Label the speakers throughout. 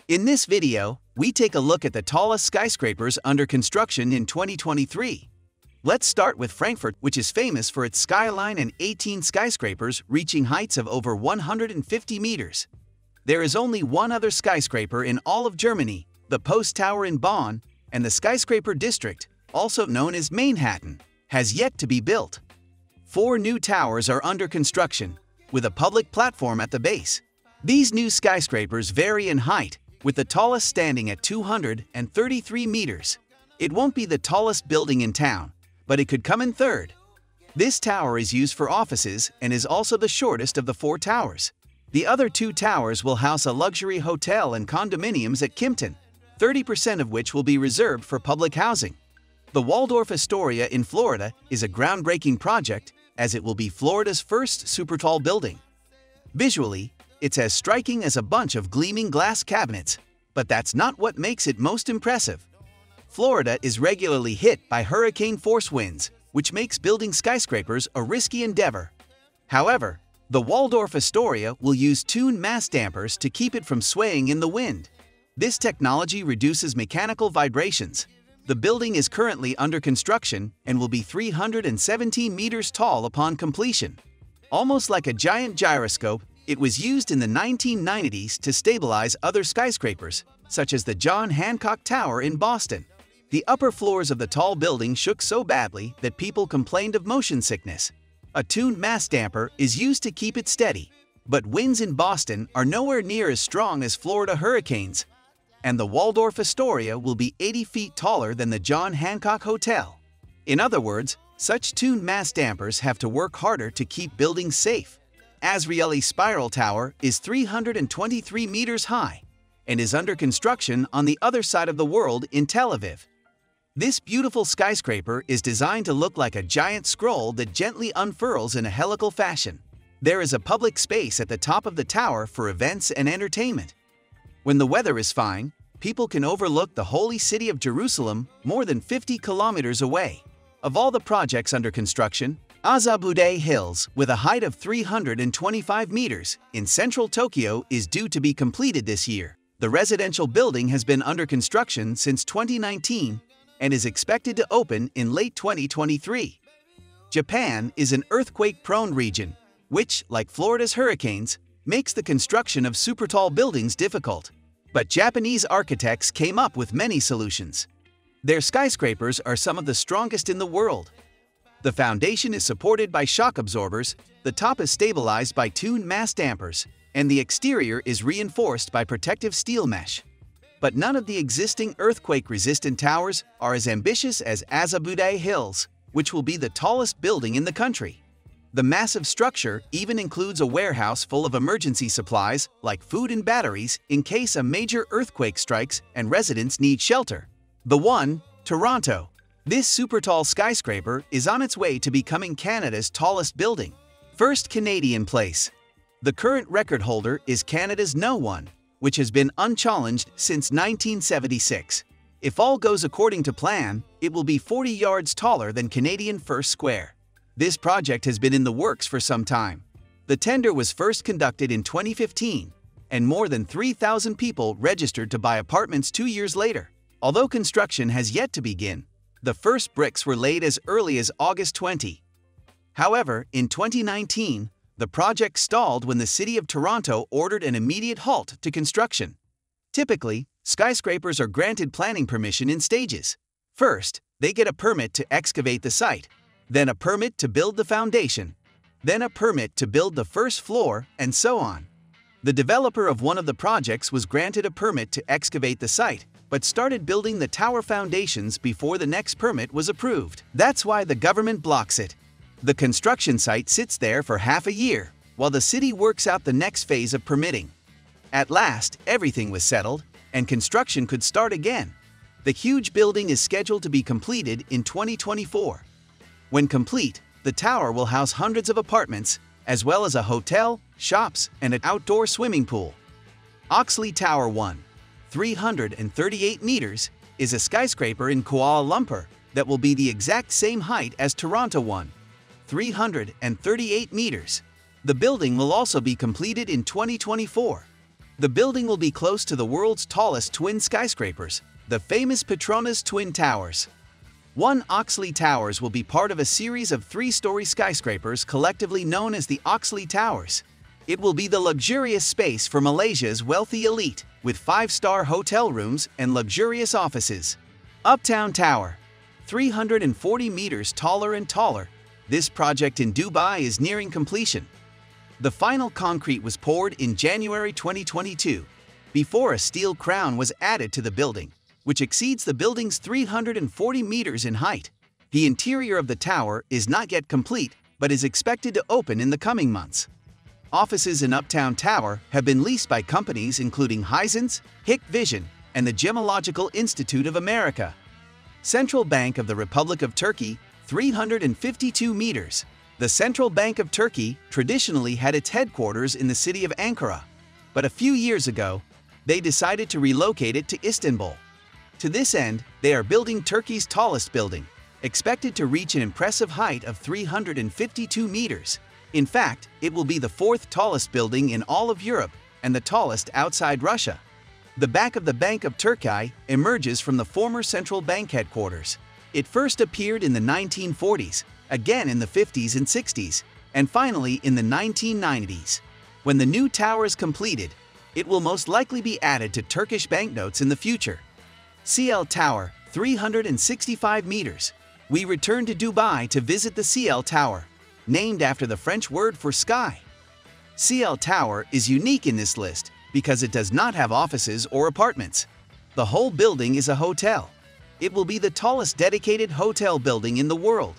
Speaker 1: In this video, we take a look at the tallest skyscrapers under construction in 2023. Let's start with Frankfurt, which is famous for its skyline and 18 skyscrapers reaching heights of over 150 meters. There is only one other skyscraper in all of Germany, the Post Tower in Bonn, and the skyscraper district, also known as Manhattan, has yet to be built. 4 new towers are under construction, with a public platform at the base. These new skyscrapers vary in height, with the tallest standing at 233 meters. It won't be the tallest building in town, but it could come in third. This tower is used for offices and is also the shortest of the 4 towers. The other 2 towers will house a luxury hotel and condominiums at Kimpton, 30% of which will be reserved for public housing. The Waldorf Astoria in Florida is a groundbreaking project, as it will be Florida's first super-tall building. Visually, it's as striking as a bunch of gleaming glass cabinets, but that's not what makes it most impressive. Florida is regularly hit by hurricane-force winds, which makes building skyscrapers a risky endeavor. However, the Waldorf Astoria will use tuned mass dampers to keep it from swaying in the wind. This technology reduces mechanical vibrations. The building is currently under construction and will be 317 meters tall upon completion. Almost like a giant gyroscope, it was used in the 1990s to stabilize other skyscrapers, such as the John Hancock Tower in Boston. The upper floors of the tall building shook so badly that people complained of motion sickness. A tuned mass damper is used to keep it steady, but winds in Boston are nowhere near as strong as Florida hurricanes, and the Waldorf Astoria will be 80 feet taller than the John Hancock Hotel. In other words, such tuned mass dampers have to work harder to keep buildings safe. Azabudai Spiral Tower is 323 meters high and is under construction on the other side of the world in Tel Aviv. This beautiful skyscraper is designed to look like a giant scroll that gently unfurls in a helical fashion. There is a public space at the top of the tower for events and entertainment. When the weather is fine, people can overlook the holy city of Jerusalem more than 50 kilometers away. Of all the projects under construction, Azabudai Hills, with a height of 325 meters in central Tokyo, is due to be completed this year. The residential building has been under construction since 2019 and is expected to open in late 2023. Japan is an earthquake-prone region, which, like Florida's hurricanes, makes the construction of super-tall buildings difficult. But Japanese architects came up with many solutions. Their skyscrapers are some of the strongest in the world. The foundation is supported by shock absorbers, the top is stabilized by tuned mass dampers, and the exterior is reinforced by protective steel mesh. But none of the existing earthquake-resistant towers are as ambitious as Azabudai Hills, which will be the tallest building in the country. The massive structure even includes a warehouse full of emergency supplies like food and batteries in case a major earthquake strikes and residents need shelter. The one, Toronto. This super-tall skyscraper is on its way to becoming Canada's tallest building. First Canadian place. The current record holder is Canada's No. 1, which has been unchallenged since 1976. If all goes according to plan, it will be 40 yards taller than Canadian First Square. This project has been in the works for some time. The tender was first conducted in 2015, and more than 3,000 people registered to buy apartments 2 years later. Although construction has yet to begin, the first bricks were laid as early as August 20. However, in 2019, the project stalled when the city of Toronto ordered an immediate halt to construction. Typically, skyscrapers are granted planning permission in stages. First, they get a permit to excavate the site, then a permit to build the foundation, then a permit to build the first floor, and so on. The developer of one of the projects was granted a permit to excavate the site, but started building the tower foundations before the next permit was approved. That's why the government blocks it. The construction site sits there for half a year, while the city works out the next phase of permitting. At last, everything was settled, and construction could start again. The huge building is scheduled to be completed in 2024. When complete, the tower will house hundreds of apartments, as well as a hotel, shops, and an outdoor swimming pool. Oxley Tower 1, 338 meters, is a skyscraper in Kuala Lumpur that will be the exact same height as Toronto 1, 338 meters. The building will also be completed in 2024. The building will be close to the world's tallest twin skyscrapers, the famous Petronas Twin Towers. One Oxley Towers will be part of a series of three-story skyscrapers collectively known as the Oxley Towers. It will be the luxurious space for Malaysia's wealthy elite, with five-star hotel rooms and luxurious offices. Uptown Tower, 340 meters taller and taller. This project in Dubai is nearing completion. The final concrete was poured in January 2022, before a steel crown was added to the building, which exceeds the building's 340 meters in height. The interior of the tower is not yet complete, but is expected to open in the coming months. Offices in Uptown Tower have been leased by companies including Hisense, Hikvision, and the Gemological Institute of America. Central Bank of the Republic of Turkey, 352 meters. The Central Bank of Turkey traditionally had its headquarters in the city of Ankara, but a few years ago, they decided to relocate it to Istanbul. To this end, they are building Turkey's tallest building, expected to reach an impressive height of 352 meters. In fact, it will be the fourth tallest building in all of Europe and the tallest outside Russia. The back of the Bank of Turkey emerges from the former central bank headquarters. It first appeared in the 1940s, again in the 50s and 60s, and finally in the 1990s. When the new tower is completed, it will most likely be added to Turkish banknotes in the future. Ciel Tower, 365 meters. We return to Dubai to visit the Ciel Tower, named after the French word for sky. Ciel Tower is unique in this list because it does not have offices or apartments. The whole building is a hotel. It will be the tallest dedicated hotel building in the world.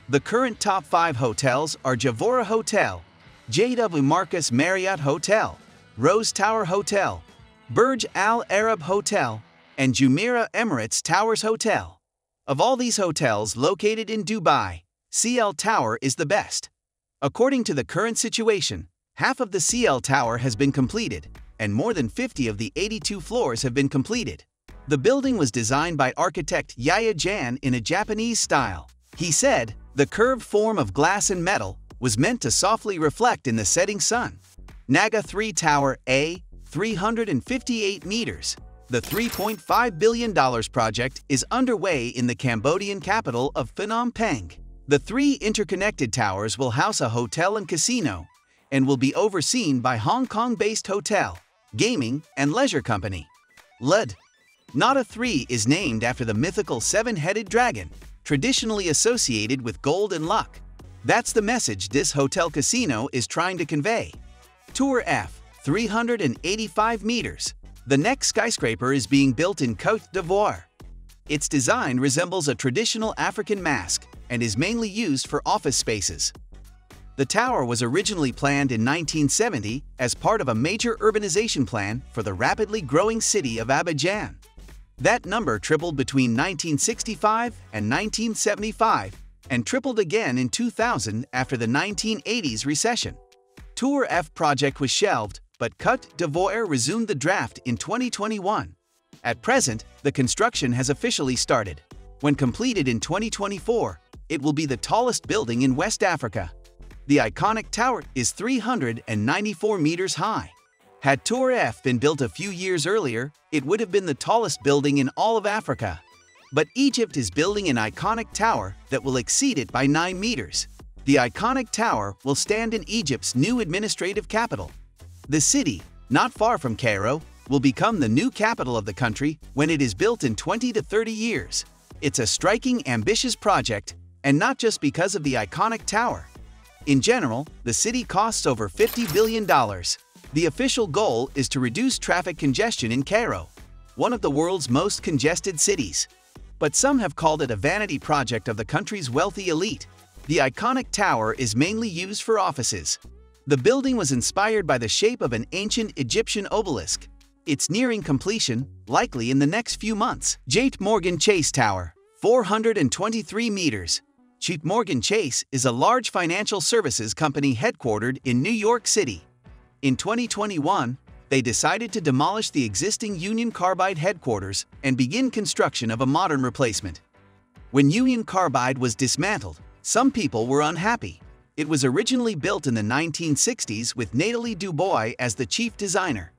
Speaker 1: The current top 5 hotels are Javora Hotel, JW Marcus Marriott Hotel, Rose Tower Hotel, Burj Al Arab Hotel, and Jumeirah Emirates Towers Hotel. Of all these hotels located in Dubai, Ciel Tower is the best. According to the current situation, half of the Ciel Tower has been completed, and more than 50 of the 82 floors have been completed. The building was designed by architect Jeanne in a Japanese style. He said, "The curved form of glass and metal was meant to softly reflect in the setting sun." Naga 3 Tower A, 358 meters. The $3.5 billion project is underway in the Cambodian capital of Phnom Penh. The 3 interconnected towers will house a hotel and casino, and will be overseen by Hong Kong-based hotel, gaming, and leisure company. LUD. Nada 3 is named after the mythical 7-headed dragon, traditionally associated with gold and luck. That's the message this hotel casino is trying to convey. Tour F, 385 meters. The next skyscraper is being built in Côte d'Ivoire. Its design resembles a traditional African mask and is mainly used for office spaces. The tower was originally planned in 1970 as part of a major urbanization plan for the rapidly growing city of Abidjan. That number tripled between 1965 and 1975 and tripled again in 2000 after the 1980s recession. Tour F project was shelved, but Côte d'Ivoire resumed the draft in 2021. At present, the construction has officially started. When completed in 2024, it will be the tallest building in West Africa. The iconic tower is 394 meters high. Had Tour F been built a few years earlier, it would have been the tallest building in all of Africa. But Egypt is building an iconic tower that will exceed it by 9 meters. The iconic tower will stand in Egypt's new administrative capital. The city, not far from Cairo, will become the new capital of the country when it is built in 20 to 30 years. It's a striking, ambitious project, and not just because of the iconic tower. In general, the city costs over $50 billion. The official goal is to reduce traffic congestion in Cairo, one of the world's most congested cities. But some have called it a vanity project of the country's wealthy elite. The iconic tower is mainly used for offices. The building was inspired by the shape of an ancient Egyptian obelisk. It's nearing completion, likely in the next few months. JP Morgan Chase Tower, 423 meters. JP Morgan Chase is a large financial services company headquartered in New York City. In 2021, they decided to demolish the existing Union Carbide headquarters and begin construction of a modern replacement. When Union Carbide was dismantled, some people were unhappy. It was originally built in the 1960s with Nathalie Dubois as the chief designer.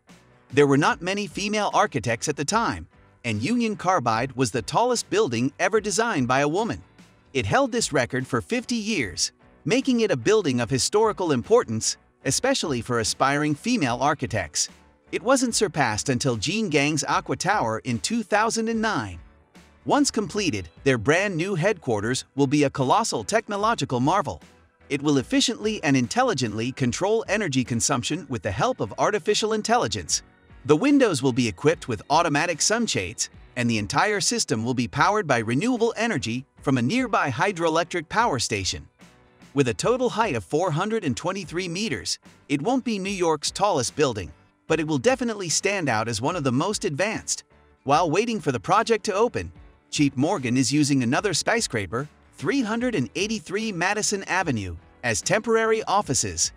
Speaker 1: There were not many female architects at the time, and Union Carbide was the tallest building ever designed by a woman. It held this record for 50 years, making it a building of historical importance, especially for aspiring female architects. It wasn't surpassed until Jeanne Gang's Aqua Tower in 2009. Once completed, their brand new headquarters will be a colossal technological marvel. It will efficiently and intelligently control energy consumption with the help of artificial intelligence. The windows will be equipped with automatic sunshades, and the entire system will be powered by renewable energy from a nearby hydroelectric power station. With a total height of 423 meters, it won't be New York's tallest building, but it will definitely stand out as one of the most advanced. While waiting for the project to open, JP Morgan is using another skyscraper, 383 Madison Avenue, as temporary offices.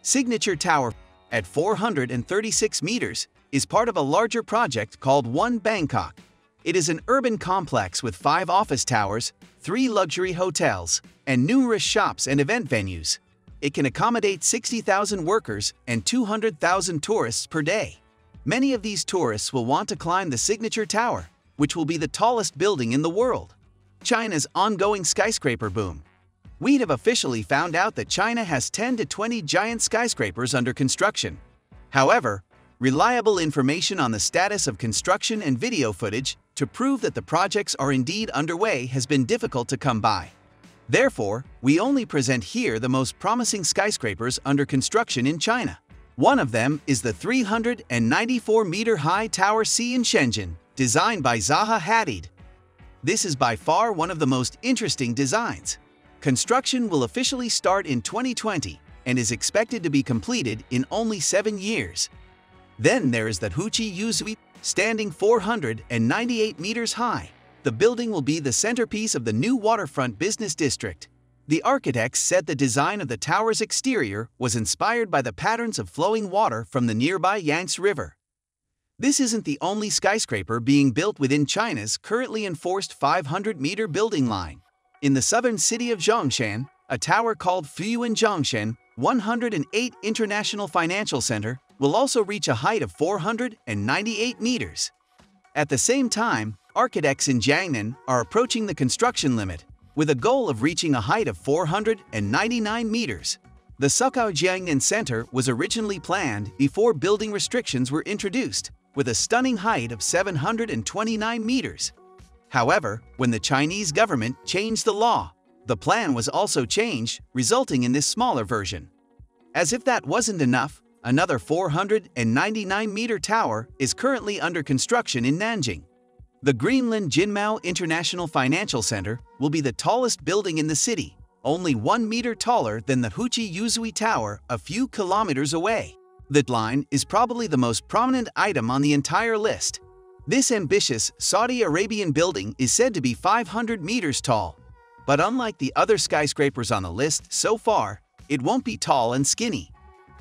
Speaker 1: Signature Tower, at 436 meters, is part of a larger project called One Bangkok. It is an urban complex with 5 office towers, 3 luxury hotels, and numerous shops and event venues. It can accommodate 60,000 workers and 200,000 tourists per day. Many of these tourists will want to climb the Signature Tower, which will be the tallest building in the world. China's ongoing skyscraper boom. We have officially found out that China has 10 to 20 giant skyscrapers under construction. However, reliable information on the status of construction and video footage to prove that the projects are indeed underway has been difficult to come by. Therefore, we only present here the most promising skyscrapers under construction in China. One of them is the 394-meter-high Tower C in Shenzhen, designed by Zaha Hadid. This is by far one of the most interesting designs. Construction will officially start in 2020 and is expected to be completed in only 7 years. Then there is the Huchi Yuzui, standing 498 meters high. The building will be the centerpiece of the new waterfront business district. The architects said the design of the tower's exterior was inspired by the patterns of flowing water from the nearby Yangtze River. This isn't the only skyscraper being built within China's currently enforced 500-meter building line. In the southern city of Zhongshan, a tower called Fuyuan Zhongshan 108 International Financial Center will also reach a height of 498 meters. At the same time, architects in Jiangnan are approaching the construction limit, with a goal of reaching a height of 499 meters. The Sukao Jiangnan Center was originally planned before building restrictions were introduced, with a stunning height of 729 meters. However, when the Chinese government changed the law, the plan was also changed, resulting in this smaller version. As if that wasn't enough, another 499-meter tower is currently under construction in Nanjing. The Greenland Jinmao International Financial Center will be the tallest building in the city, only 1 meter taller than the Huchi Yuzui Tower a few kilometers away. The line is probably the most prominent item on the entire list. This ambitious Saudi Arabian building is said to be 500 meters tall. But unlike the other skyscrapers on the list so far, it won't be tall and skinny.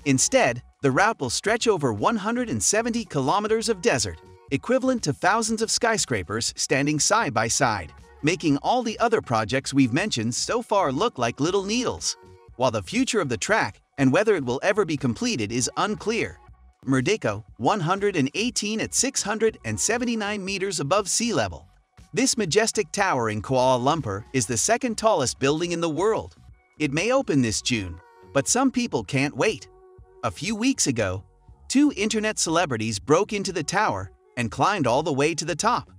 Speaker 1: Instead, the route will stretch over 170 kilometers of desert, equivalent to thousands of skyscrapers standing side by side, making all the other projects we've mentioned so far look like little needles. While the future of the track and whether it will ever be completed is unclear. Merdeka, 118 at 679 meters above sea level. This majestic tower in Kuala Lumpur is the second tallest building in the world. It may open this June, but some people can't wait. A few weeks ago, 2 internet celebrities broke into the tower and climbed all the way to the top.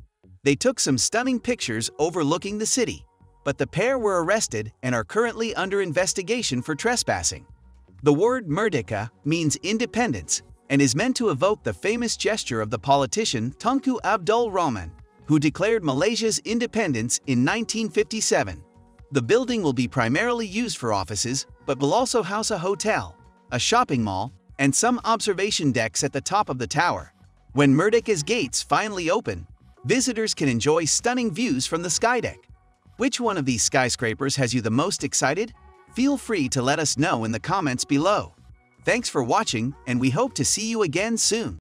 Speaker 1: They took some stunning pictures overlooking the city, but the pair were arrested and are currently under investigation for trespassing. The word Merdeka means independence and is meant to evoke the famous gesture of the politician Tunku Abdul Rahman, who declared Malaysia's independence in 1957. The building will be primarily used for offices, but will also house a hotel, a shopping mall, and some observation decks at the top of the tower. When Merdeka's gates finally open, visitors can enjoy stunning views from the skydeck. Which one of these skyscrapers has you the most excited? Feel free to let us know in the comments below. Thanks for watching, and we hope to see you again soon.